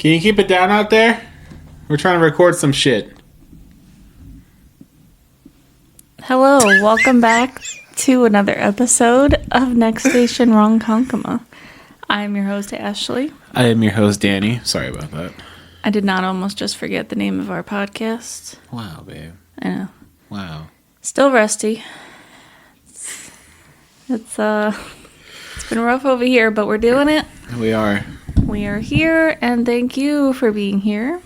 Can you keep it down out there? We're trying to record some shit. Hello, welcome back to another episode of Next Station Ronkonkoma. I'm your host, Ashley. I am your host, Danny. Sorry about that. I did not almost just forget the name of our podcast. Wow, babe. I know. Wow. Still rusty. It's been rough over here, but we're doing it. We are. We are here, and thank you for being here.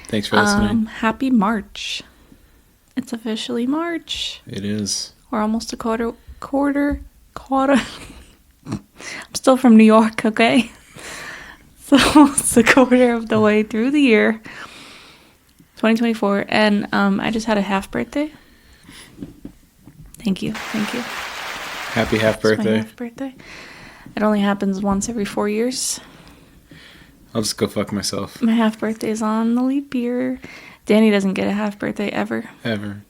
Thanks for listening. Happy March. It's officially March. It is. We're almost a quarter. I'm still from New York, okay? So it's a quarter of the way through the year, 2024, and I just had a half birthday. Thank you. Happy half birthday. My half birthday. It only happens once every 4 years. I'll just go fuck myself. My half birthday is on the leap year. Danny doesn't get a half birthday ever. Ever.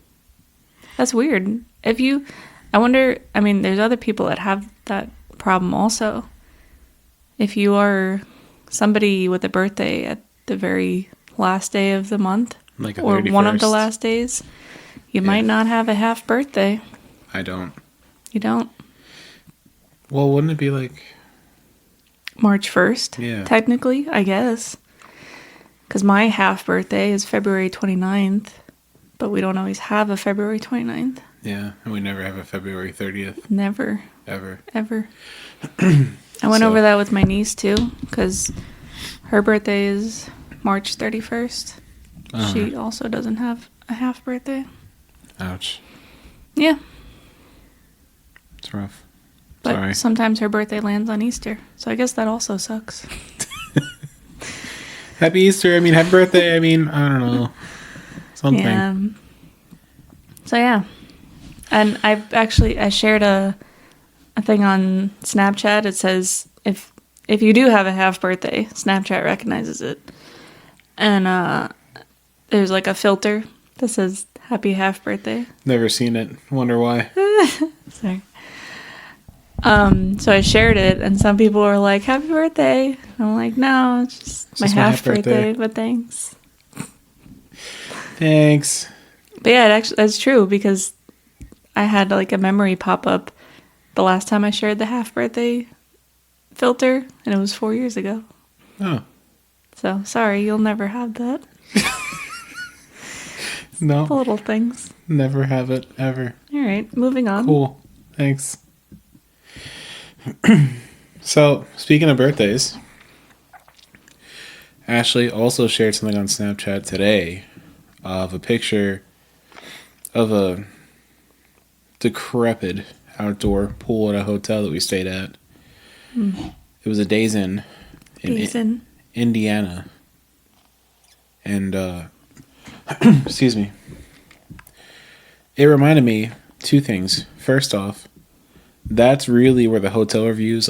That's weird. I wonder, there's other people that have that problem also. If you are somebody with a birthday at the very last day of the month, like a or 31st. One of the last days, you might not have a half birthday. I don't. You don't? Well, wouldn't it be like March 1st? Yeah. Technically, I guess. Because my half birthday is February 29th, but we don't always have a February 29th. Yeah, and we never have a February 30th. Never. Ever. I went over that with my niece, too, because her birthday is March 31st. Uh-huh. She also doesn't have a half birthday. Ouch. Yeah. It's rough. But Sorry. sometimes her birthday lands on Easter, so I guess that also sucks. Happy Easter. Happy birthday. I don't know. Something. Yeah. So, yeah. And I shared a thing on Snapchat. It says, if you do have a half birthday, Snapchat recognizes it. And there's like a filter that says, happy half birthday. Never seen it. Wonder why. Sorry. So I shared it, and some people were like, happy birthday. And I'm like, no, it's just my half birthday, but thanks. Thanks. But yeah, that's true, because I had like a memory pop up the last time I shared the half birthday filter, and it was 4 years ago. Oh. So sorry, you'll never have that. No. The little things. Never have it, ever. All right, moving on. Cool. Thanks. So, speaking of birthdays, Ashley also shared something on Snapchat today of a picture of a decrepit outdoor pool at a hotel that we stayed at. It was a Days Inn in Indiana. And, excuse me. It reminded me two things. First off, that's really where the hotel reviews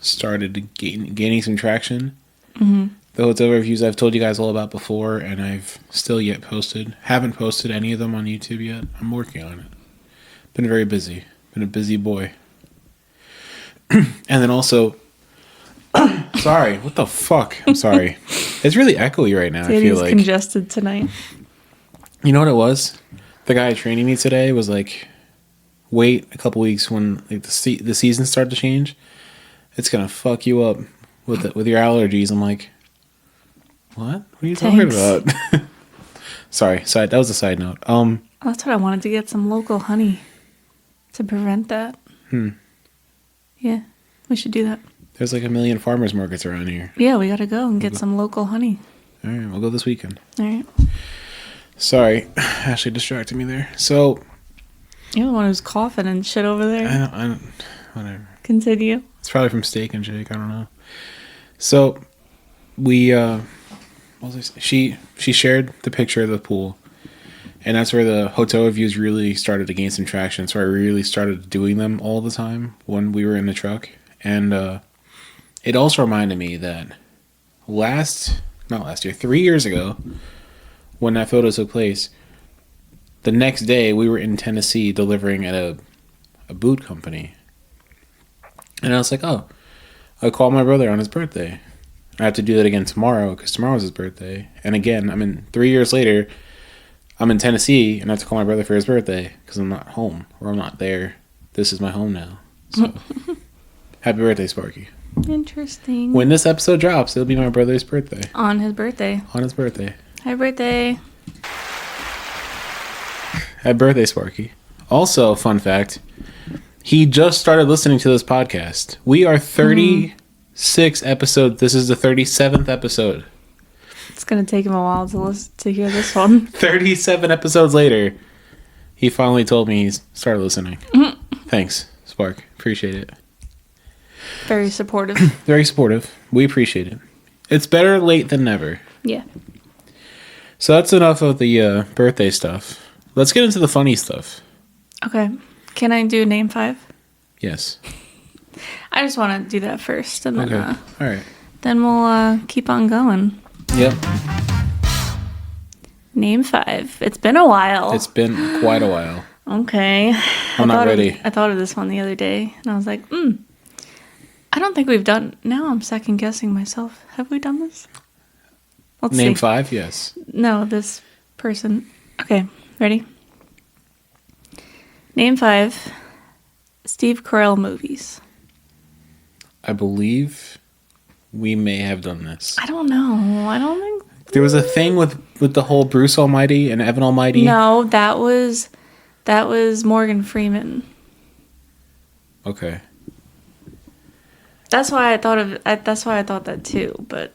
started gaining some traction. Mm-hmm. The hotel reviews I've told you guys all about before, and I've still haven't posted any of them on YouTube yet. I'm working on it. Been very busy. Been a busy boy. And then also, sorry, what the fuck? I'm sorry. It's really echoey right now. I feel like congested tonight. You know what it was? The guy training me today was like, wait a couple weeks when the seasons start to change. It's gonna fuck you up with your allergies. I'm like, what? What are you talking about? Sorry, that was a side note. That's what I wanted to get, some local honey to prevent that. Yeah, we should do that. There's like a million farmers markets around here. Yeah, we gotta go and get some local honey. All right, we'll go this weekend. All right. Sorry, Ashley distracted me there. So. You're the one who's coughing and shit over there. I don't, whatever. Continue. It's probably from Steak and Shake. I don't know. So, she shared the picture of the pool, and that's where the hotel reviews really started to gain some traction. So I really started doing them all the time when we were in the truck, and it also reminded me that 3 years ago, when that photo took place. The next day, we were in Tennessee delivering at a boot company. And I was like, oh, I called my brother on his birthday. I have to do that again tomorrow because tomorrow's his birthday. And again, 3 years later, I'm in Tennessee and I have to call my brother for his birthday because I'm not home or I'm not there. This is my home now. So, happy birthday, Sparky. Interesting. When this episode drops, it'll be my brother's birthday. On his birthday. On his birthday. Happy birthday. Happy birthday, Sparky. Also, fun fact, he just started listening to this podcast. We are 36 episodes. This is the 37th episode. It's going to take him a while to hear this one. 37 episodes later, he finally told me he's started listening. Thanks, Spark. Appreciate it. Very supportive. Very supportive. We appreciate it. It's better late than never. Yeah. So that's enough of the birthday stuff. Let's get into the funny stuff. Okay. Can I do name 5? Yes. I just want to do that first, and then All right. Then we'll keep on going. Yep. Name 5. It's been a while. It's been quite a while. Okay. I'm not ready. I thought of this one the other day, and I was like, I don't think we've done... Now I'm second guessing myself. Have we done this? Let's Name see. 5, yes. No, this person. Okay, ready? Name 5 Steve Carell movies. I believe we may have done this. I don't know. I don't think... There was a thing with the whole Bruce Almighty and Evan Almighty. No, that was Morgan Freeman. Okay. That's why I thought that too, but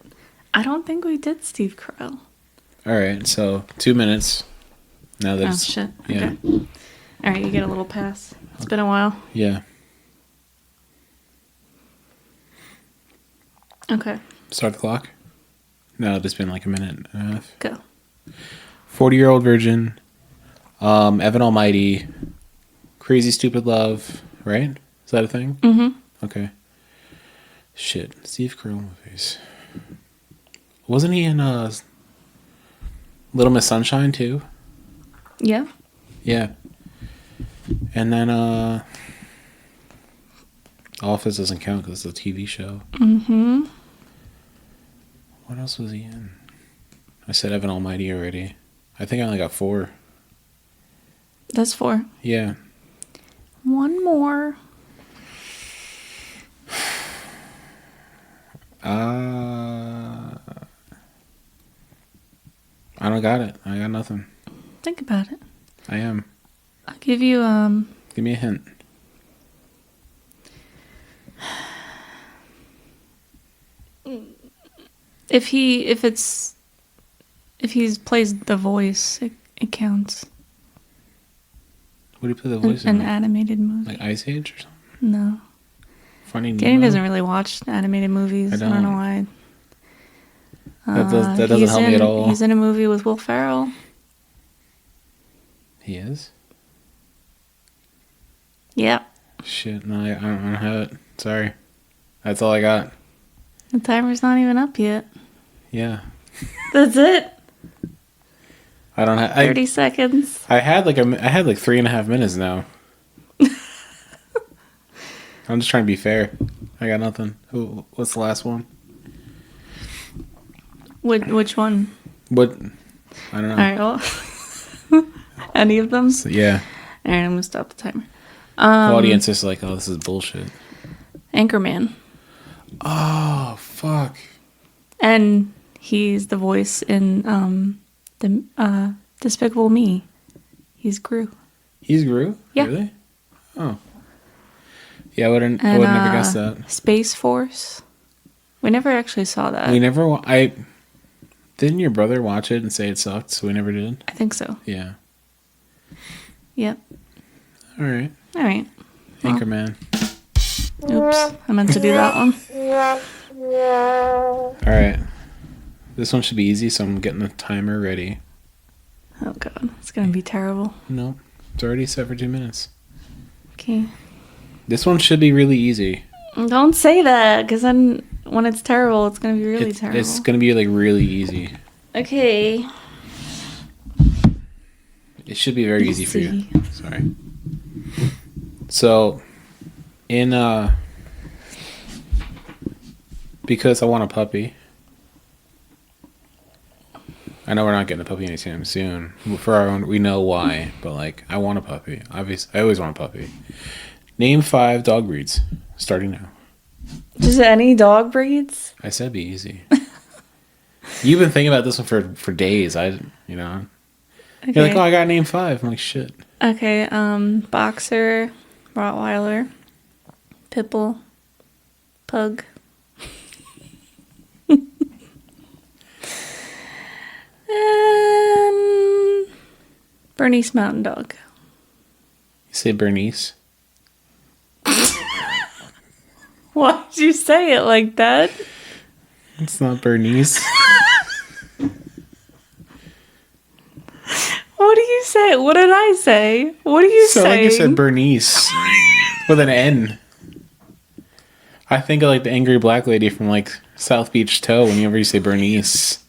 I don't think we did Steve Carell. All right, so 2 minutes. Now that Oh, it's... shit. Yeah. Okay. All right, you get a little pass. It's been a while. Yeah. Okay. Start the clock? No, it's been like a minute and a half. Go. 40-Year-Old Virgin, Evan Almighty, Crazy Stupid Love, right? Is that a thing? Mm-hmm. Okay. Shit. Steve Carell movies. Wasn't he in Little Miss Sunshine too? Yeah. Yeah. And then Office doesn't count because it's a TV show. Mm-hmm. What else was he in? I said Evan Almighty already. I think I only got 4. That's 4. Yeah. One more. I don't got it. I got nothing. Think about it. I am. I'll give you Give me a hint. if he plays the voice, it counts. What do you put the voice An in? animated movie. Like Ice Age or something? No. Finding Danny Nemo? doesn't really watch animated movies. I I don't know don't. why. That doesn't help me at all. He's in a movie with Will Ferrell. He is? Yeah. Shit, no, I don't have it. Sorry. That's all I got. The timer's not even up yet. Yeah. That's it. I don't have... 30 seconds. I had like 3.5 minutes now. I'm just trying to be fair. I got nothing. What's the last one? Which one? What? I don't know. All right, well... Any of them? So, yeah. All right, I'm going to stop the timer. The audience is like, oh, this is bullshit. Anchorman. Oh, fuck. And he's the voice in the Despicable Me. He's Gru. He's Gru? Yeah. Really? Oh. Yeah, I would have never guessed that. Space Force. We never actually saw that. We never... Didn't your brother watch it and say it sucked, so we never did? I think so. Yeah. Yep. All right. All right. Well, Anchorman. oops. I meant to do that one. All right. This one should be easy, so I'm getting the timer ready. Oh, God. It's going to be terrible. No, it's already set for 2 minutes. Okay. This one should be really easy. Don't say that, because then when it's terrible, it's going to be really terrible. It's going to be like really easy. Okay. It should be very easy for you. Sorry. So, in Because I Want a Puppy, I know we're not getting a puppy anytime soon. For our own, we know why, but like, I want a puppy. Obviously, I always want a puppy. Name 5 dog breeds, starting now. Just any dog breeds? I said be easy. You've been thinking about this one for days. Okay. You're like, oh, I gotta name 5. I'm like, shit. Okay, Boxer, Rottweiler, Pitbull, Pug. And Bernese Mountain Dog. You say Bernese? Why'd you say it like that? It's not Bernese. What do you say? What did I say? What are you saying? So like you said Bernese with an N. I think of like the angry black lady from like South Beach Tow whenever you say Bernese.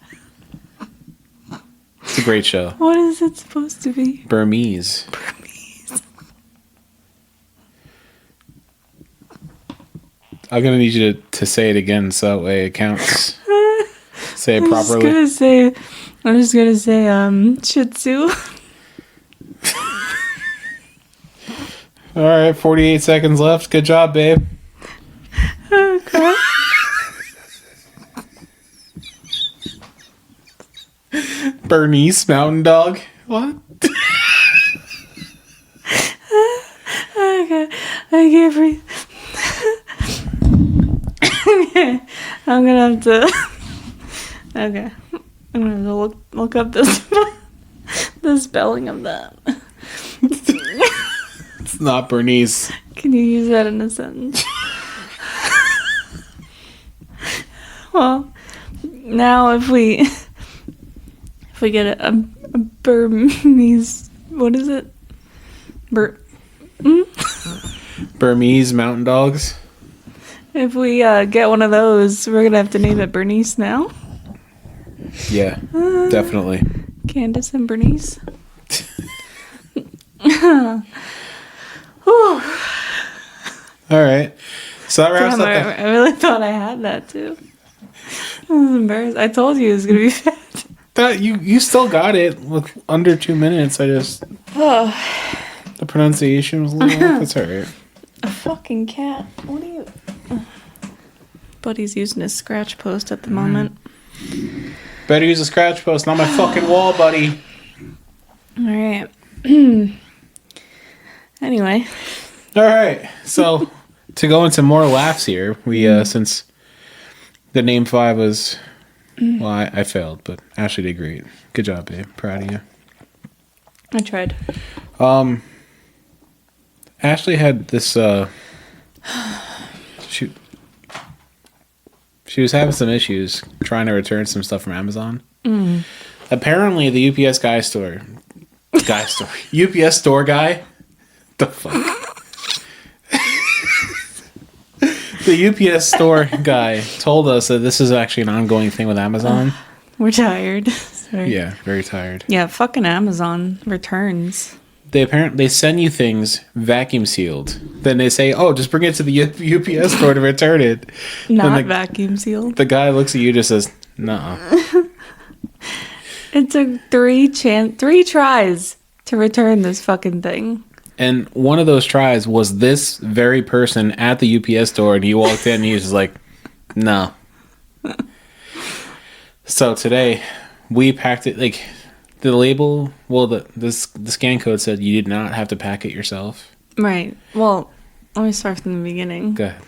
It's a great show. What is it supposed to be? Burmese. I'm gonna need you to say it again so that way it counts. Say it properly. I'm just gonna say Shih Tzu. All right, 48 seconds left. Good job, babe. Okay. Bernese Mountain Dog. What? Okay, I can't breathe. Okay, I'm gonna have to. Okay, I'm gonna have to look up the spelling of that. It's not Bernese. Can you use that in a sentence? Well, now if we get a Burmese, what is it? Burmese Mountain Dogs. If we get one of those, we're gonna have to name it Bernese now. Yeah, definitely. Candace and Bernese. All right. So that wraps up. I really thought I had that too. I was embarrassed. I told you it was gonna be fat. That you still got it with under 2 minutes. The pronunciation was a little off. It's alright. A fucking cat. What are you? Buddy's using his scratch post at the moment. Better use a scratch post, not my fucking wall, buddy. All right. Anyway. All right. So to go into more laughs here, we since the name 5 was, well, I failed, but Ashley did great. Good job, babe. Proud of you. I tried. Ashley had this. She was having some issues trying to return some stuff from Amazon. Apparently, the UPS UPS store guy. The fuck. The UPS store guy told us that this is actually an ongoing thing with Amazon. We're tired. Sorry. Yeah, very tired. Yeah, fucking Amazon returns. They send you things vacuum sealed. Then they say, "Oh, just bring it to the UPS store to return it." Not vacuum sealed. The guy looks at you and just says, "Nuh." It took 3 tries to return this fucking thing. And one of those tries was this very person at the UPS store, and he walked in and he was just like, "No." So today, we packed it like. The label, well, the scan code said you did not have to pack it yourself. Right. Well, let me start from the beginning. Go ahead.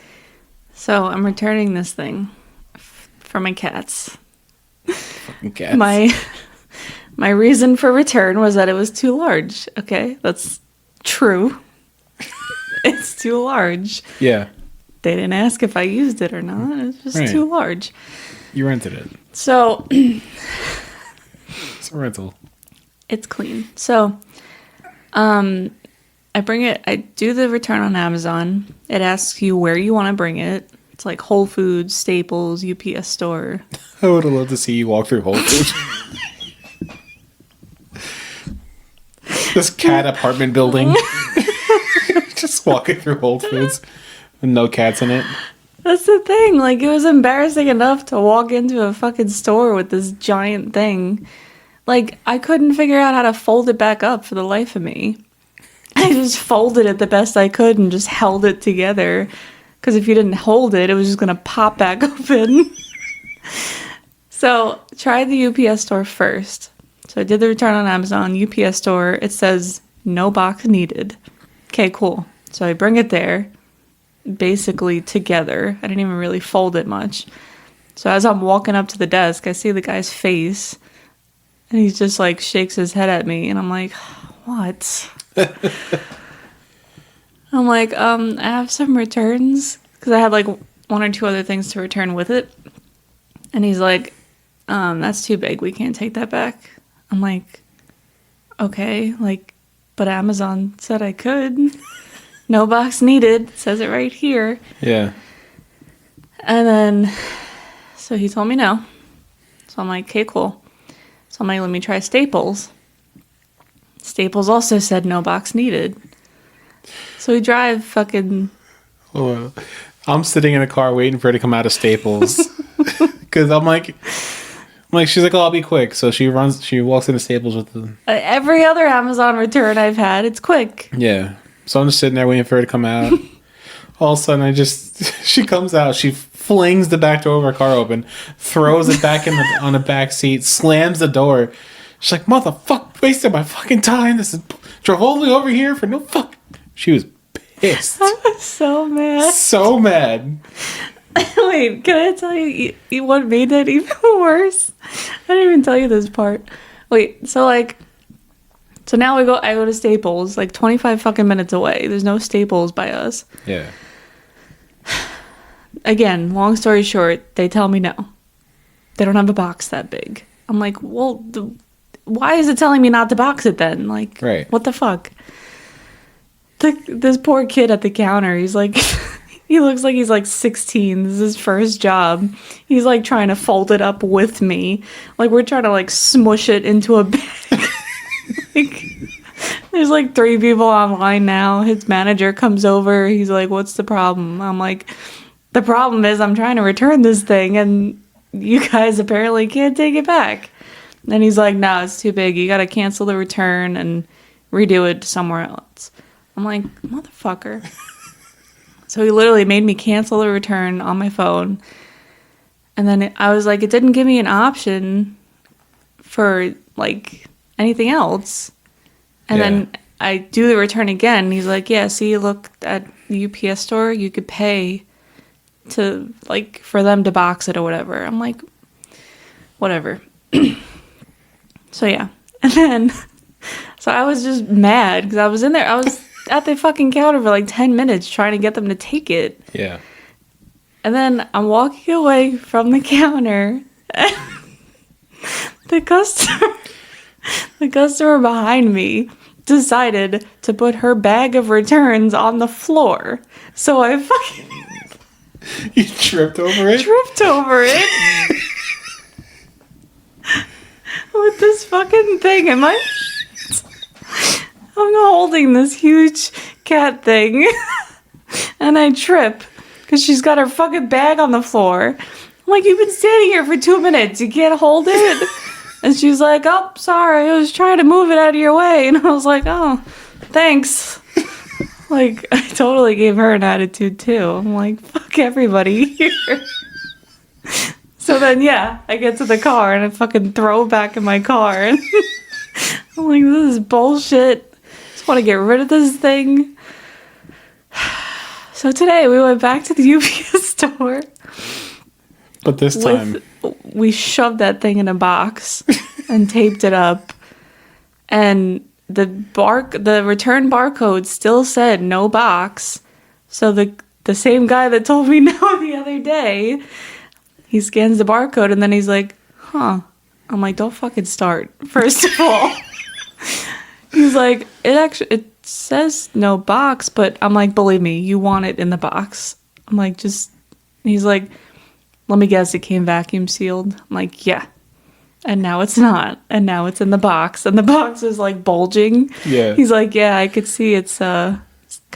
So I'm returning this thing for my cats. Fucking cats. My reason for return was that it was too large. Okay, that's true. It's too large. Yeah. They didn't ask if I used it or not. It was just too large. You rented it. So... It's a rental. It's clean. So, I do the return on Amazon. It asks you where you want to bring it. It's like Whole Foods, Staples, UPS store. I would have loved to see you walk through Whole Foods. This cat apartment building. Just walking through Whole Foods with no cats in it. That's the thing. Like, it was embarrassing enough to walk into a fucking store with this giant thing. like, I couldn't figure out how to fold it back up for the life of me. I just folded it the best I could and just held it together. Because if you didn't hold it, it was just going to pop back open. So, try the UPS store first. So, I did the return on Amazon, UPS store. It says, no box needed. Okay, cool. So, I bring it there, basically together. I didn't even really fold it much. So, as I'm walking up to the desk, I see the guy's face. And he just, like, shakes his head at me. And I'm like, what? I'm like, I have some returns. Because I had, like, 1 or 2 other things to return with it. And he's like, that's too big. We can't take that back. I'm like, okay. Like, but Amazon said I could. No box needed. It says it right here. Yeah. And then, so he told me no. So I'm like, okay, cool. So I'm like, let me try Staples. Staples also said no box needed. So we drive fucking... Oh, I'm sitting in a car waiting for her to come out of Staples. Because I'm like, she's like, oh, I'll be quick. So she walks into Staples with the... every other Amazon return I've had, it's quick. Yeah. So I'm just sitting there waiting for her to come out. All of a sudden, she comes out. She flings the back door of her car open, throws it back on the back seat, slams the door. She's like, motherfucker, wasted my fucking time. Drove all the way over here for no fuck. She was pissed. I was so mad. So mad. Wait, can I tell you what made that even worse? I didn't even tell you this part. Wait, so now I go to Staples, like 25 fucking minutes away. There's no Staples by us. Yeah. Again, long story short, they tell me no. They don't have a box that big. I'm like, well, why is it telling me not to box it then? Like, right. What the fuck? This poor kid at the counter, he's like, he looks like he's like 16. This is his first job. He's like trying to fold it up with me. Like, we're trying to like smush it into a bag. Like, there's like 3 people online now. His manager comes over. He's like, what's the problem? I'm like, the problem is I'm trying to return this thing and you guys apparently can't take it back. And he's like, no, it's too big. You got to cancel the return and redo it somewhere else. I'm like, motherfucker. So he literally made me cancel the return on my phone. And then I was like, it didn't give me an option for like anything else. And then I do the return again. And he's like, yeah, see, look at the UPS store. You could pay to like for them to box it or whatever. I'm like, whatever. So yeah. And then, so I was just mad because I was in there. I was at the fucking counter for like 10 minutes trying to get them to take it. Yeah. And then I'm walking away from the counter. And the customer behind me decided to put her bag of returns on the floor. So I fucking... You tripped over it? Tripped over it. With this fucking thing in my... I'm holding this huge cat thing. And I trip. Because she's got her fucking bag on the floor. I'm like, you've been standing here for 2 minutes. You can't hold it? And she's like, oh, sorry. I was trying to move it out of your way. And I was like, oh, thanks. Like, I totally gave her an attitude, too. I'm like, fuck everybody here. So then, yeah, I get to the car and I fucking throw it back in my car. And I'm like, this is bullshit. Just want to get rid of this thing. So today we went back to the UPS store. But this time... We shoved that thing in a box and taped it up. And the return barcode still said no box. So the same guy that told me no the other day, he scans the barcode and then he's like, huh. I'm like, don't fucking start, first of all. He's like, it says no box, but I'm like, believe me, you want it in the box. I'm like, he's like, let me guess, it came vacuum sealed. I'm like, yeah. And now it's not. And now it's in the box. And the box is like bulging. Yeah. He's like, yeah, I could see it's kind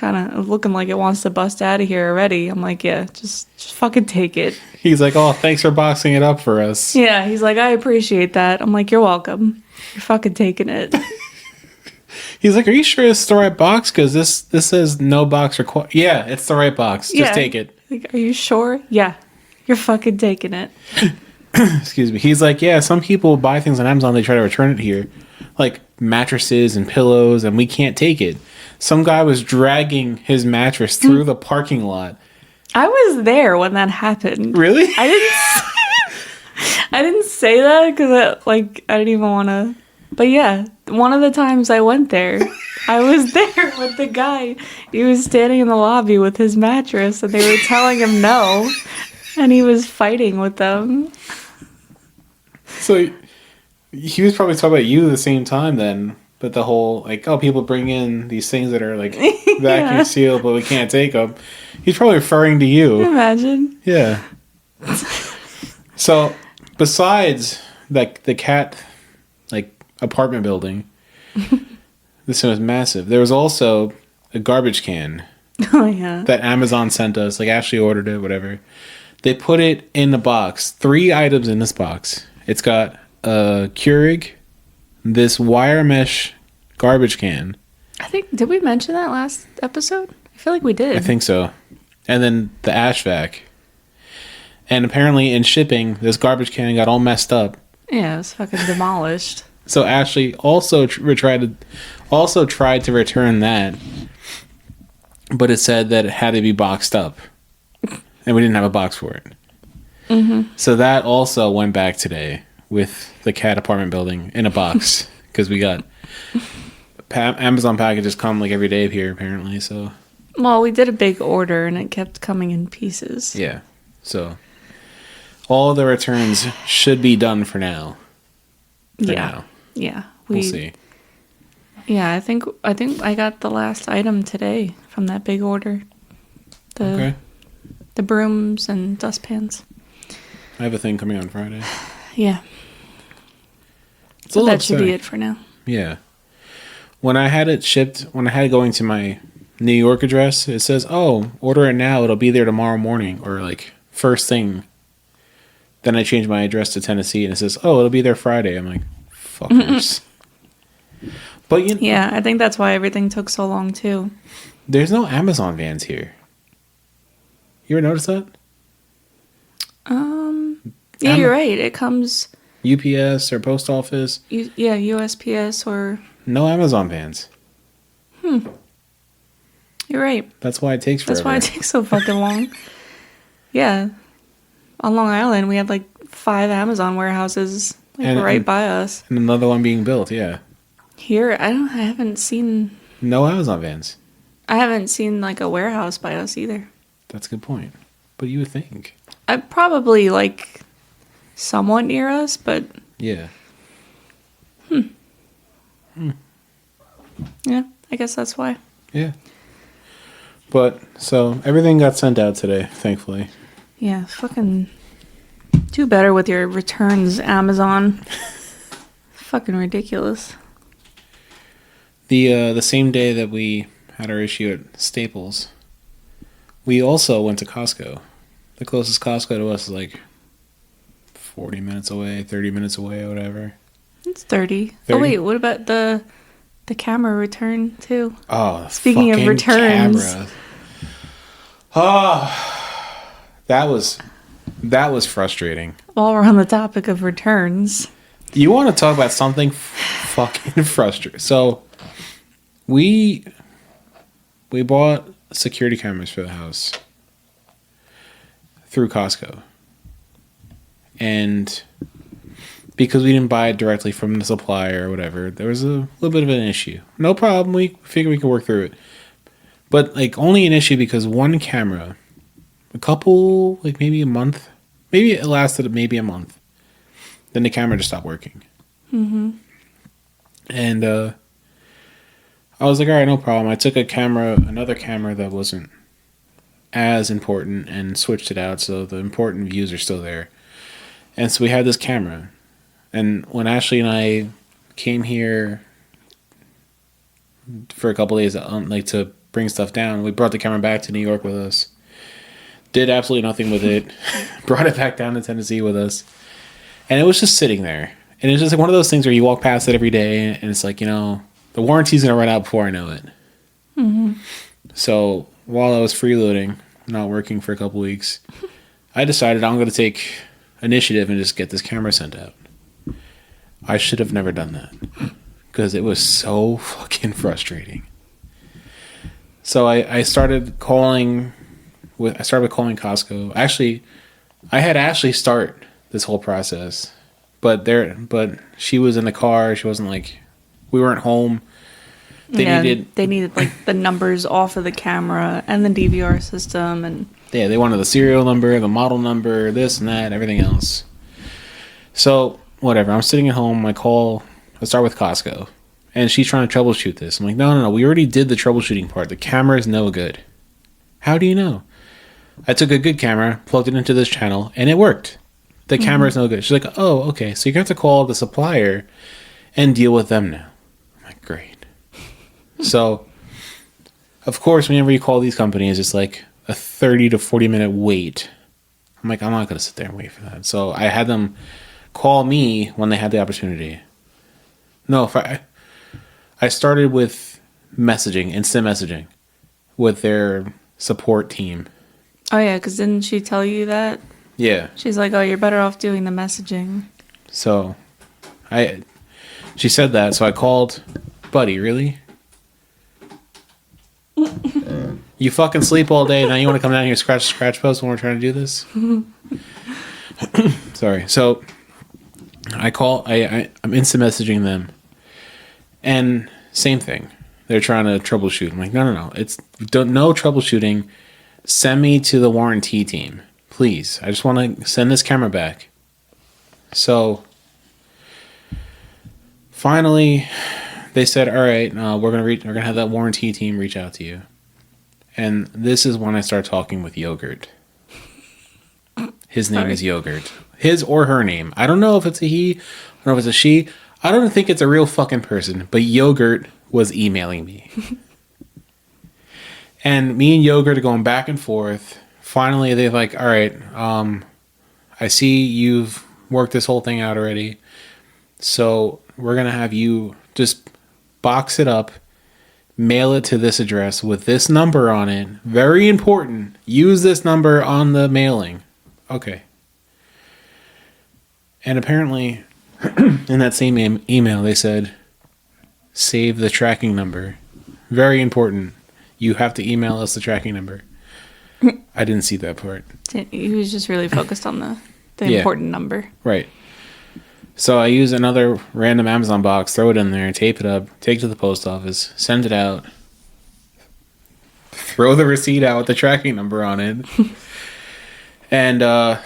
of looking like it wants to bust out of here already. I'm like, yeah, just fucking take it. He's like, oh, thanks for boxing it up for us. Yeah, he's like, I appreciate that. I'm like, you're welcome. You're fucking taking it. He's like, are you sure it's the right box? Because this says no box required. Yeah, it's the right box. Just take it. Like, are you sure? Yeah. You're fucking taking it. Excuse me. He's like, yeah, some people buy things on Amazon, they try to return it here. Like mattresses and pillows, and we can't take it. Some guy was dragging his mattress through the parking lot. I was there when that happened. Really? I didn't say that because I didn't even want to. But yeah, one of the times I went there, I was there with the guy. He was standing in the lobby with his mattress, and they were telling him no, and he was fighting with them. So he was probably talking about you at the same time then. But the whole, like, oh, people bring in these things that are, like, vacuum sealed, but we can't take them. He's probably referring to you. Can you imagine? Yeah. So, besides, like, the cat, like, apartment building, this one was massive. There was also a garbage can. Oh, yeah. That Amazon sent us. Like, Ashley ordered it, whatever. They put it in the box. 3 items in this box. It's got a Keurig, this wire mesh garbage can. Did we mention that last episode? I feel like we did. I think so. And then the ash vac. And apparently in shipping, this garbage can got all messed up. Yeah, it was fucking demolished. So Ashley also tried to return that, but it said that it had to be boxed up. And we didn't have a box for it. Mm-hmm. So that also went back today with the cat apartment building in a box because we got Amazon packages come like every day here apparently. So well, we did a big order and it kept coming in pieces. Yeah, so all the returns should be done for now. Yeah. We'll see. Yeah, I think I got the last item today from that big order. The brooms and dustpans. I have a thing coming on Friday. Yeah. So that should be it for now. Yeah. When I had it shipped, when I had it going to my New York address, it says, oh, order it now. It'll be there tomorrow morning or like first thing. Then I changed my address to Tennessee and it says, oh, it'll be there Friday. I'm like, fuckers. But yeah, I think that's why everything took so long too. There's no Amazon vans here. You ever notice that? Yeah, you're right. It comes UPS or post office. USPS or no Amazon vans. You're right. That's why it takes forever. That's why it takes so fucking long. Yeah. On Long Island, we had like 5 Amazon warehouses right by us. And another one being built, yeah. Here, I haven't seen... No Amazon vans. I haven't seen like a warehouse by us either. That's a good point. But you would think. I probably like somewhat near us, but... Yeah. Yeah, I guess that's why. Yeah. But, so, everything got sent out today, thankfully. Yeah, fucking do better with your returns, Amazon. Fucking ridiculous. The same day that we had our issue at Staples, we also went to Costco. The closest Costco to us is like 40 minutes away, 30 minutes away, or whatever. It's 30. Oh, wait, what about the camera return, too? Oh, speaking of returns. Camera. Oh, that was frustrating. While we're on the topic of returns. You want to talk about something fucking frustrating. So, we bought security cameras for the house through Costco. And because we didn't buy it directly from the supplier or whatever, there was a little bit of an issue. No problem. We figured we could work through it. But, like, only an issue because one camera, a couple, like, maybe a month, maybe it lasted maybe a month. Then the camera just stopped working. Mm-hmm. And I was like, all right, no problem. I took another camera that wasn't as important and switched it out so the important views are still there. And so we had this camera. And when Ashley and I came here for a couple days, like to bring stuff down, we brought the camera back to New York with us. Did absolutely nothing with it. Brought it back down to Tennessee with us. And it was just sitting there. And it's just like one of those things where you walk past it every day, and it's like, the warranty's going to run out before I know it. Mm-hmm. So while I was freeloading, not working for a couple weeks, I decided I'm going to take initiative and just get this camera sent out. I should have never done that because it was so fucking frustrating. So I started calling calling Costco. Actually, I had Ashley start this whole process, but she was in the car. She wasn't we weren't home. They needed like the numbers off of the camera and the DVR system, and they wanted the serial number, the model number, this and that, everything else. So whatever. I'm sitting at home. I start with Costco, and she's trying to troubleshoot this. I'm like, no. We already did the troubleshooting part. The camera is no good. How do you know? I took a good camera, plugged it into this channel, and it worked. The camera is no good. She's like, oh, okay. So you're going to have to call the supplier and deal with them now. I'm like, great. So, of course, whenever you call these companies, it's like a 30 to 40 minute wait. I'm like, I'm not going to sit there and wait for that. So I had them call me when they had the opportunity. No, I started with instant messaging with their support team. Oh, yeah, because didn't she tell you that? Yeah. She's like, oh, you're better off doing the messaging. So, she said that, so I called, buddy, really? You fucking sleep all day, now you want to come down here and scratch post when we're trying to do this? Sorry. So, I'm instant messaging them, and same thing. They're trying to troubleshoot. I'm like, no. It's no troubleshooting. Send me to the warranty team, please. I just want to send this camera back. So finally, they said, "All right, we're gonna have that warranty team reach out to you." And this is when I start talking with Yogurt. His name is Yogurt. His or her name. I don't know if it's a he. I don't know if it's a she. I don't think it's a real fucking person. But Yogurt was emailing me. And me and Yogurt are going back and forth. Finally, they're like, all right, I see you've worked this whole thing out already. So we're going to have you just box it up, mail it to this address with this number on it. Very important. Use this number on the mailing. Okay. And apparently, in that same email, they said, save the tracking number. Very important. You have to email us the tracking number. I didn't see that part. He was just really focused on the important number. Right. So I use another random Amazon box, throw it in there, tape it up, take it to the post office, send it out, throw the receipt out with the tracking number on it. And I'm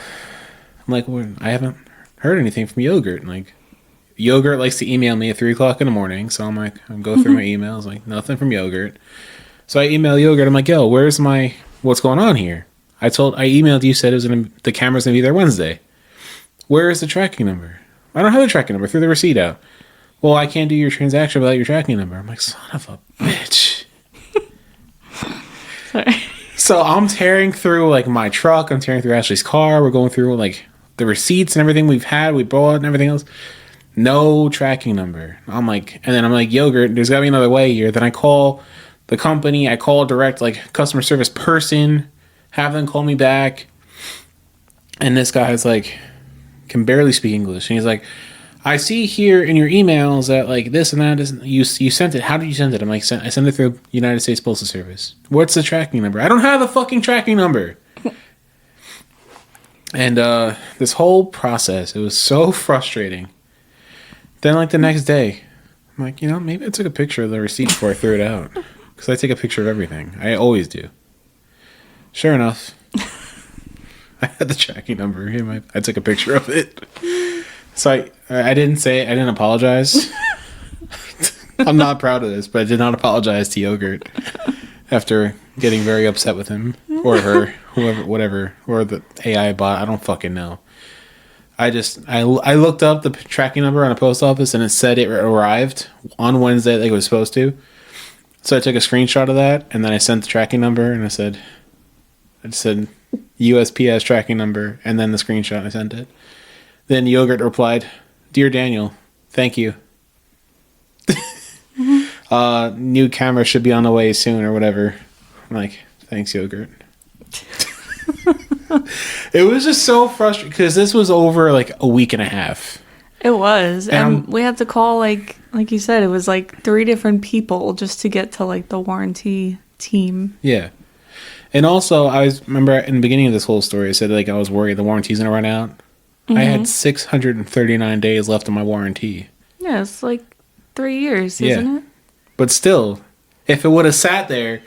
like, well, I haven't heard anything from Yogurt. And like, Yogurt likes to email me at 3 o'clock in the morning. So I'm like, I'm going through my emails, like, nothing from Yogurt. So I email Yogurt. I'm like, yo, what's going on here? I emailed you, said the camera's going to be there Wednesday. Where is the tracking number? I don't have the tracking number. Threw the receipt out. Well, I can't do your transaction without your tracking number. I'm like, son of a bitch. Sorry. So I'm tearing through like my truck. I'm tearing through Ashley's car. We're going through like the receipts and everything we bought and everything else. No tracking number. I'm like, Yogurt, there's got to be another way here. Then I call the company. I call direct like customer service person, have them call me back. And this guy's like, can barely speak English. And he's like, I see here in your emails that like this and that is you sent it. How did you send it? I'm like, I sent it through United States Postal Service. What's the tracking number? I don't have the fucking tracking number. And this whole process, it was so frustrating. Then like the next day, I'm like, maybe I took a picture of the receipt before I threw it out. Because I take a picture of everything. I always do. Sure enough, I had the tracking number. I took a picture of it. So I didn't apologize. I'm not proud of this, but I did not apologize to Yogurt after getting very upset with him or her, whatever, or the AI bot. I don't fucking know. I looked up the tracking number on a post office and it said it arrived on Wednesday like it was supposed to. So I took a screenshot of that and then I sent the tracking number and I said USPS tracking number and then the screenshot I sent it. Then Yogurt replied, Dear Daniel, thank you. New camera should be on the way soon or whatever. I'm like, thanks, yogurt. It was just so frustrating because this was over like a week and a half. It was. And we had to call, like you said, it was like 3 different people just to get to like the warranty team. Yeah. And also, remember in the beginning of this whole story, I said like I was worried the warranty's going to run out. I had 639 days left on my warranty. Yeah, it's like 3 years, isn't it? But still, if it would have sat there,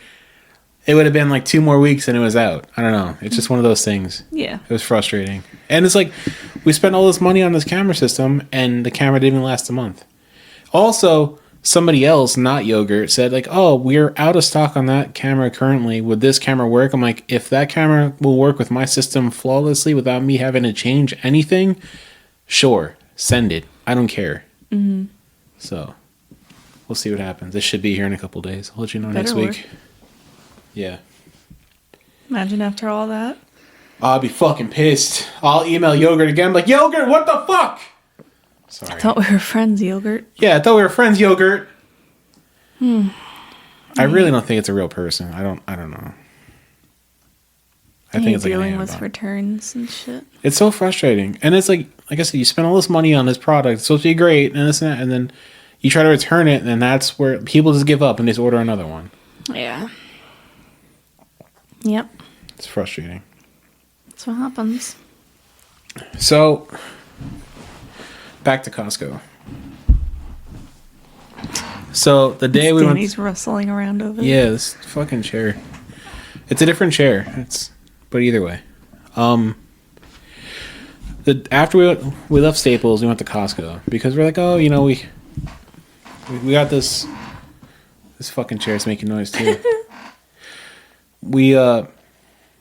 it would have been like 2 more weeks and it was out. I don't know. It's just one of those things. Yeah. It was frustrating. And it's like, we spent all this money on this camera system and the camera didn't even last a month. Also, somebody else, not Yogurt, said like, oh, we're out of stock on that camera currently. Would this camera work? I'm like, if that camera will work with my system flawlessly without me having to change anything, sure, send it. I don't care. Mm-hmm. So, we'll see what happens. It should be here in a couple days. I'll let you know next week. Yeah. Imagine after all that. I'll be fucking pissed. I'll email Yogurt again. I'm like, Yogurt, what the fuck? Sorry. I thought we were friends, Yogurt. Yeah, I thought we were friends, Yogurt. I really don't think it's a real person. I don't know. I think it's like dealing with returns and shit. It's so frustrating. And it's like I said, you spend all this money on this product. It's supposed to be great and this and that, and then you try to return it, and then that's where people just give up and just order another one. Yeah. Yep. It's frustrating. That's what happens. So, back to Costco. So, the day we went... Danny's rustling around over there. Yeah, this fucking chair. It's a different chair. But either way. After we left Staples, we went to Costco. Because we're like, oh, you know, we got this fucking chair is making noise too.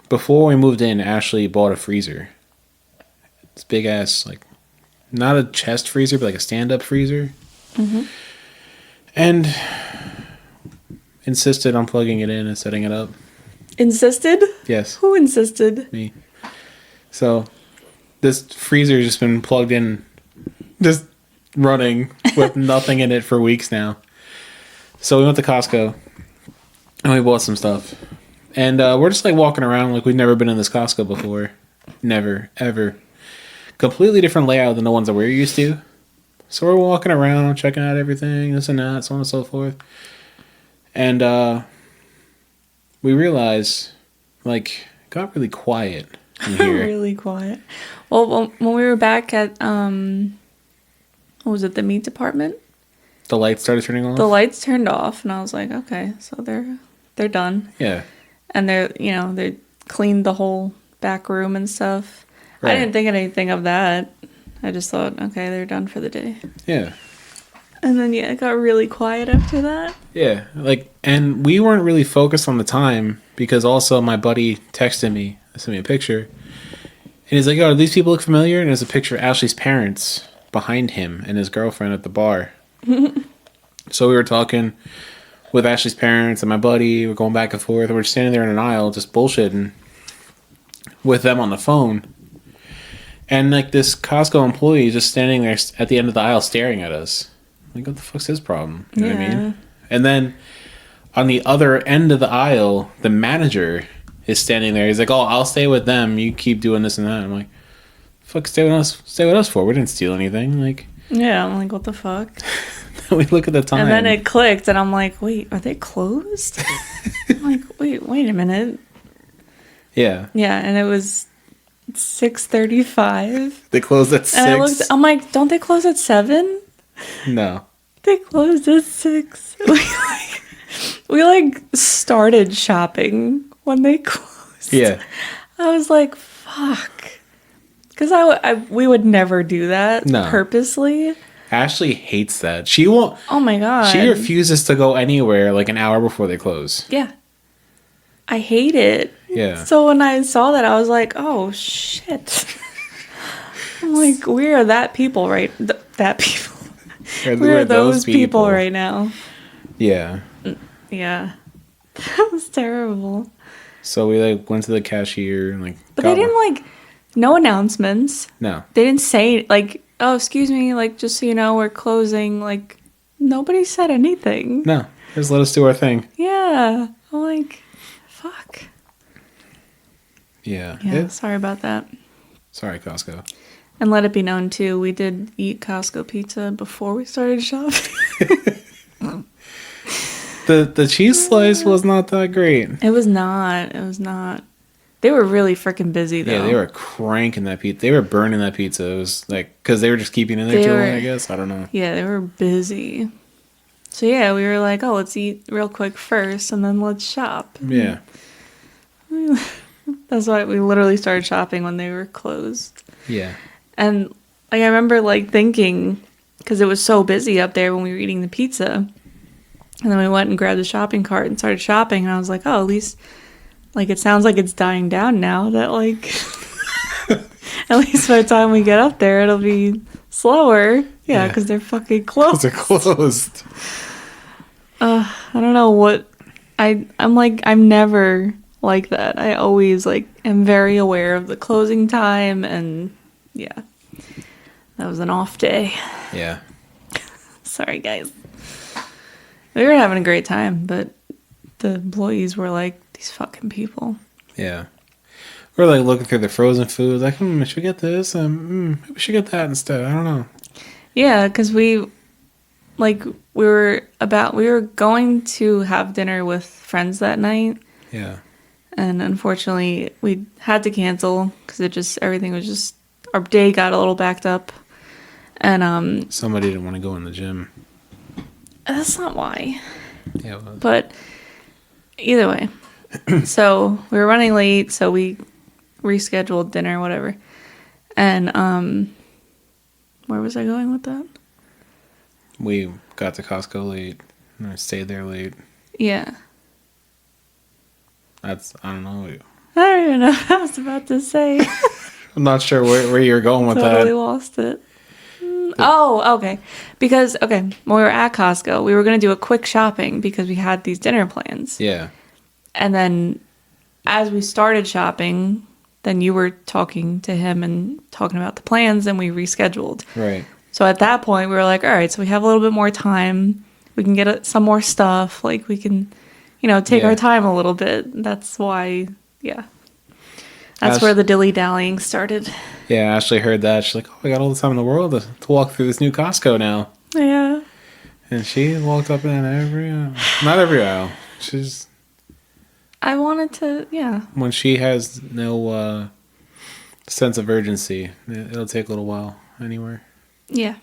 Before we moved in, Ashley bought a freezer. It's big ass, like, not a chest freezer, but like a stand-up freezer. Mm-hmm. And insisted on plugging it in and setting it up. Insisted? Yes. Who insisted? Me. So, this freezer's just been plugged in, just running with nothing in it for weeks now. So we went to Costco and we bought some stuff. And we're just like walking around like we've never been in this Costco before. Never, ever. Completely different layout than the ones that we're used to. So we're walking around, checking out everything, this and that, so on and so forth. And we realized, like, it got really quiet in here. Really quiet. Well, when we were back at, what was it, the meat department? The lights started turning off? The lights turned off, and I was like, okay, so they're done. Yeah. And they cleaned the whole back room and stuff. Right. I didn't think anything of that. I just thought, okay, they're done for the day. Yeah. And then, yeah, it got really quiet after that. Yeah, and we weren't really focused on the time because also my buddy texted me, sent me a picture, and he's like, oh, do these people look familiar? And there's a picture of Ashley's parents behind him and his girlfriend at the bar. So we were talking with Ashley's parents and my buddy, we're going back and forth, and we're standing there in an aisle just bullshitting with them on the phone. And, like, this Costco employee is just standing there at the end of the aisle staring at us. Like, what the fuck's his problem? You know what I mean? And then on the other end of the aisle, the manager is standing there. He's like, oh, I'll stay with them. You keep doing this and that. I'm like, fuck, stay with us for? We didn't steal anything. Like, yeah, I'm like, what the fuck? We look at the time. And then it clicked, and I'm like, wait, are they closed? I'm like, wait a minute. Yeah. Yeah, and it was 6:35. They closed at 6. I'm like, don't they close at 7? No. They closed at 6. We started shopping when they closed. Yeah. I was like, fuck. Because we would never do that purposely. Ashley hates that. She won't. Oh my God. She refuses to go anywhere like an hour before they close. Yeah. I hate it. Yeah. So when I saw that, I was like, oh shit. I'm like, we are that people, right? That people. We're those people right now. Yeah. Yeah. That was terrible. So we went to the cashier and But they didn't no announcements. No. They didn't say oh, excuse me, like, just so you know, we're closing. Like, nobody said anything. No, just let us do our thing. Yeah. I'm like, fuck. Yeah. Yeah, sorry about that. Sorry, Costco. And let it be known, too, we did eat Costco pizza before we started shopping. The cheese slice was not that great. It was not. They were really freaking busy, though. Yeah, they were cranking that pizza. They were burning that pizza. It was like, because they were just keeping it in there too long, I guess. I don't know. Yeah, they were busy. So, yeah, we were like, oh, let's eat real quick first, and then let's shop. Yeah. That's why we literally started shopping when they were closed. Yeah. And like, I remember like thinking, because it was so busy up there when we were eating the pizza, and then we went and grabbed the shopping cart and started shopping, and I was like, oh, at least, like, it sounds like it's dying down now, that like, at least by the time we get up there, it'll be slower. Yeah, because they're fucking closed. They're closed. I don't know what, I'm like, I'm never like that. I always like am very aware of the closing time, and yeah, that was an off day. Yeah. Sorry, guys. We were having a great time, but the employees were like, these fucking people. Yeah. We're like looking through the frozen food, like, should we get this? Maybe we should get that instead. I don't know. Yeah, because we were going to have dinner with friends that night. Yeah. And unfortunately, we had to cancel because everything was just, our day got a little backed up. And somebody didn't want to go in the gym. That's not why. Yeah, it was. But either way. So we were running late, so we rescheduled dinner, whatever. And where was I going with that? We got to Costco late and I stayed there late. Yeah. I don't know. I don't even know what I was about to say. I'm not sure where you're going with that. Totally lost it. Oh, okay. Because, when we were at Costco, we were going to do a quick shopping because we had these dinner plans. Yeah. And then as we started shopping, then you were talking to him and talking about the plans, and we rescheduled. Right. So at that point, we were like, all right, so we have a little bit more time. We can get some more stuff. Like, we can, take our time a little bit. That's why, yeah. That's where the dilly-dallying started. Yeah, Ashley heard that. She's like, oh, I got all the time in the world to walk through this new Costco now. Yeah. And she walked up in not every aisle. I wanted to, yeah. When she has no sense of urgency, it'll take a little while anywhere. Yeah.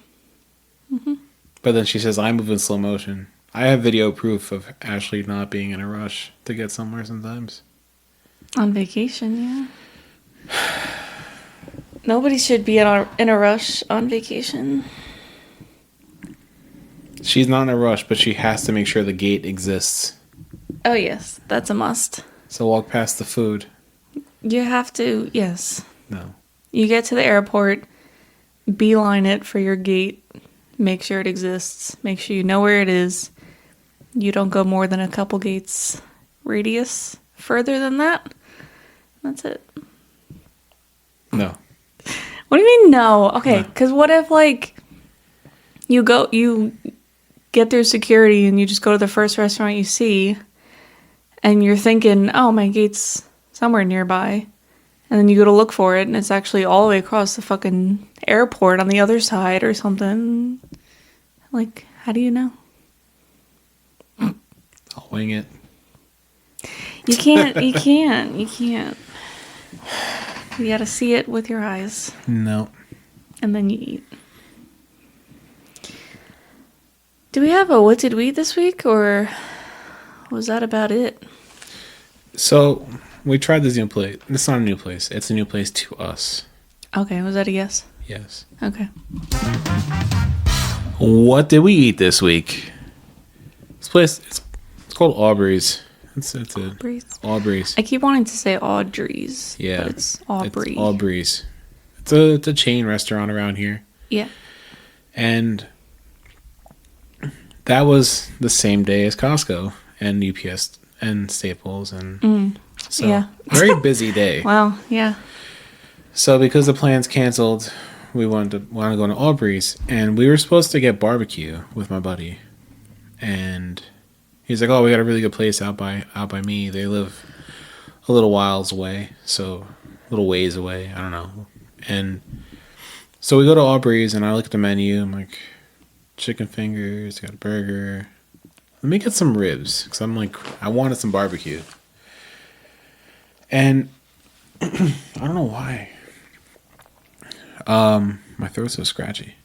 Mm-hmm. But then she says, I move in slow motion. I have video proof of Ashley not being in a rush to get somewhere sometimes. On vacation, yeah. Nobody should be in a rush on vacation. She's not in a rush, but she has to make sure the gate exists. Oh, yes. That's a must. So walk past the food. You have to, yes. No. You get to the airport, beeline it for your gate, make sure it exists, make sure you know where it is. You don't go more than a couple gates radius further than that. That's it. No. What do you mean no? Okay, because what if, like, you get through security and you just go to the first restaurant you see and you're thinking, oh, my gate's somewhere nearby. And then you go to look for it and it's actually all the way across the fucking airport on the other side or something. Like, how do you know? I'll wing it. You can't. You gotta see it with your eyes. No. And then you eat. Do we have a what did we eat this week, or was that about it? So, we tried this new place. It's not a new place. It's a new place to us. Okay, was that a yes? Yes. Okay. What did we eat this week? This place, it's called Aubrey's. It's Aubrey's. Aubrey's. I keep wanting to say Audrey's. Yeah. But it's Aubrey. It's Aubrey's. It's a chain restaurant around here. Yeah. And that was the same day as Costco and UPS and Staples and so yeah. very busy day. Wow, yeah. So because the plan's canceled, we wanted to go to Aubrey's, and we were supposed to get barbecue with my buddy, and he's like, "Oh, we got a really good place out by me. They live a little whiles away, so a little ways away. I don't know." And so we go to Aubrey's, and I look at the menu. I'm like, chicken fingers, got a burger. Let me get some ribs, because I'm like, I wanted some barbecue. And I don't know why. My throat's so scratchy.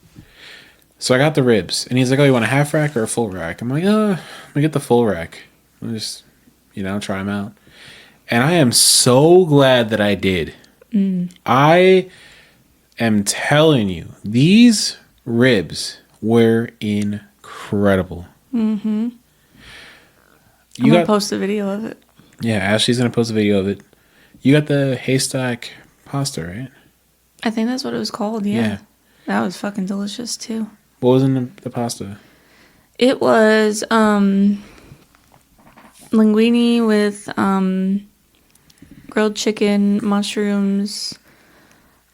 So I got the ribs, and he's like, "Oh, you want a half rack or a full rack?" I'm like, let me get the full rack. Let me just, try them out. And I am so glad that I did. I am telling you, these ribs were incredible. Mm-hmm. I'm going to post a video of it. Yeah, Ashley's going to post a video of it. You got the haystack pasta, right? I think that's what it was called, yeah. That was fucking delicious, too. What was in the pasta? It was linguine with grilled chicken, mushrooms,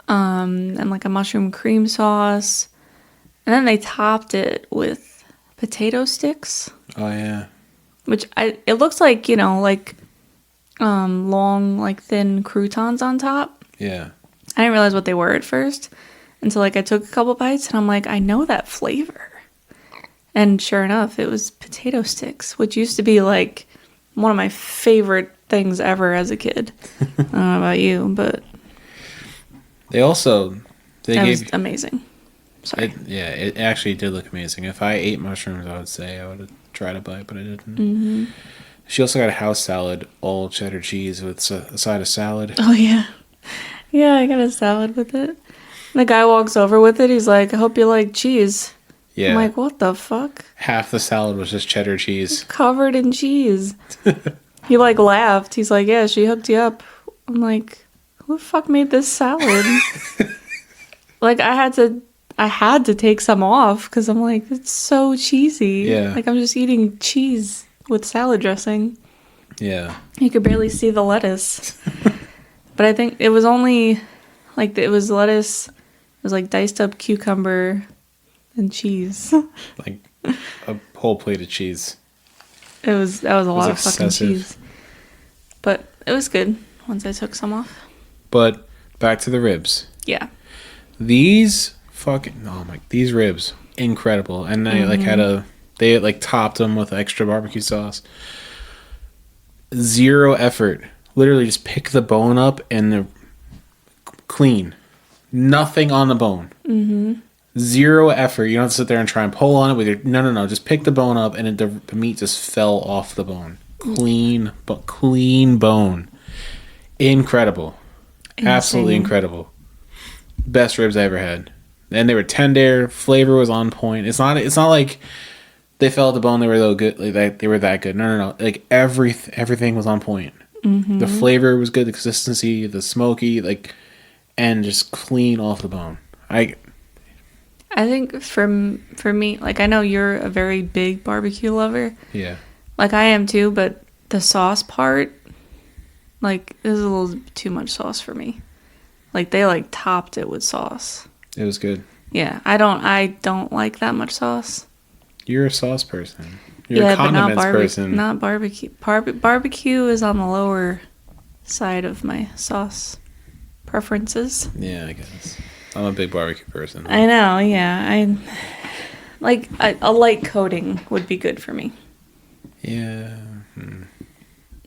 and like a mushroom cream sauce. And then they topped it with potato sticks. Oh, yeah. Which it looks like, long, like thin croutons on top. Yeah. I didn't realize what they were at first until I took a couple bites, and I'm like, I know that flavor. And sure enough, it was potato sticks, which used to be like one of my favorite things ever as a kid. I don't know about you, but they gave was amazing. Sorry. It actually did look amazing. If I ate mushrooms, I would say I would have tried a bite, but I didn't. Mm-hmm. She also got a house salad, all cheddar cheese with a side of salad. Oh, yeah. Yeah, I got a salad with it. The guy walks over with it. He's like, "I hope you like cheese." Yeah. I'm like, what the fuck? Half the salad was just cheddar cheese. It's covered in cheese. He laughed. He's like, "Yeah, she hooked you up." I'm like, who the fuck made this salad? I had to take some off because I'm like, it's so cheesy. Yeah. I'm just eating cheese with salad dressing. Yeah. You could barely see the lettuce. But I think it was only, it was lettuce, it was diced up cucumber and cheese. Like a whole plate of cheese. That was a lot of fucking cheese. But it was good once I took some off. But back to the ribs. Yeah. These ribs, incredible. And they they topped them with extra barbecue sauce. Zero effort. Literally just pick the bone up and they're clean. Nothing on the bone. Mm-hmm. Zero effort. You don't have to sit there and try and pull on it with your... No. Just pick the bone up and the meat just fell off the bone. Clean bone. Incredible. Insane. Absolutely incredible. Best ribs I ever had. And they were tender. Flavor was on point. It's not like they fell at the bone. They were good. They were that good. No. Everything was on point. Mm-hmm. The flavor was good. The consistency, the smoky, and just clean off the bone. I think for me, I know you're a very big barbecue lover. Yeah. I am too, but the sauce part, is a little too much sauce for me. They topped it with sauce. It was good. Yeah, I don't like that much sauce. You're a sauce person. You're a condiments person. Not barbecue. Barbecue is on the lower side of my sauce preferences. Yeah, I guess. I'm a big barbecue person. I know, yeah. A light coating would be good for me. Yeah.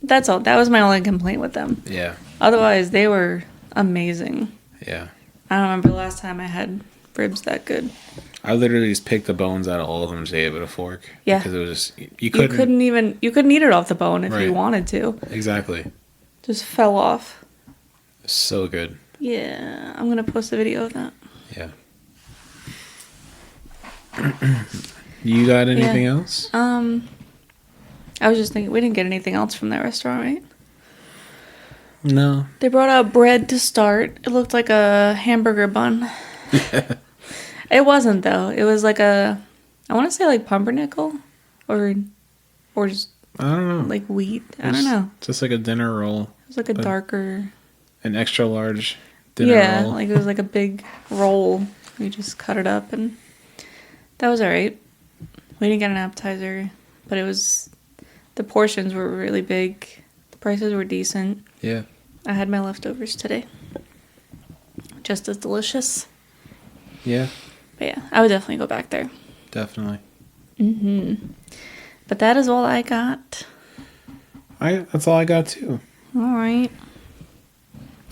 That's all. That was my only complaint with them. Yeah. Otherwise, they were amazing. Yeah. I don't remember the last time I had ribs that good. I literally just picked the bones out of all of them to ate with a fork. Yeah. Because it was just... You couldn't eat it off the bone if you wanted to. Exactly. Just fell off. So good. Yeah. I'm going to post a video of that. Yeah. You got anything else? I was just thinking, we didn't get anything else from that restaurant, right? No. They brought out bread to start. It looked like a hamburger bun. It wasn't, though. It was I want to say pumpernickel or just, I don't know. Wheat. I don't know. Just like a dinner roll. It was a darker. An extra large dinner roll. Yeah, it was a big roll. We just cut it up, and that was all right. We didn't get an appetizer, but the portions were really big. The prices were decent. Yeah. I had my leftovers today. Just as delicious. Yeah. But yeah, I would definitely go back there. Definitely. But that is all I got. That's all I got too. All right.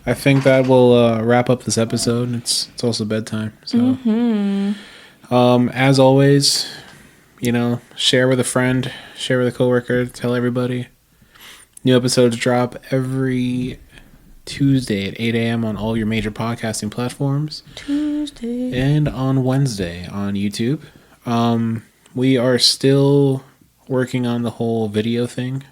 I think that will wrap up this episode. It's also bedtime. So, as always, share with a friend, share with a coworker, tell everybody. New episodes drop every Tuesday at 8 a.m. on all your major podcasting platforms. Tuesday. And on Wednesday on YouTube. We are still working on the whole video thing.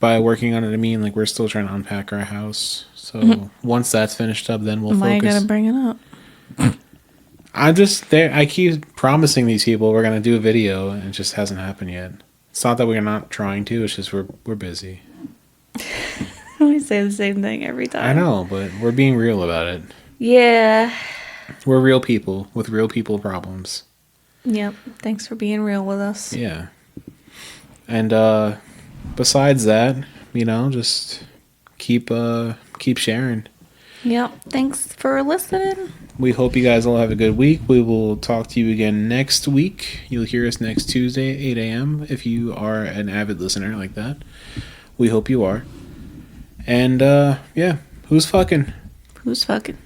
By working on it, I mean, we're still trying to unpack our house. So once that's finished up, then we'll focus. I gotta bring it up. I keep promising these people we're gonna do a video, and it just hasn't happened yet. It's not that we're not trying to; it's just we're busy. We say the same thing every time. I know, but we're being real about it. Yeah. We're real people with real people problems. Yep. Thanks for being real with us. Yeah. And besides that, just keep sharing. Yep. Thanks for listening. We hope you guys all have a good week. We will talk to you again next week. You'll hear us next Tuesday at 8 a.m. if you are an avid listener like that. We hope you are. And, yeah, who's fucking? Who's fucking?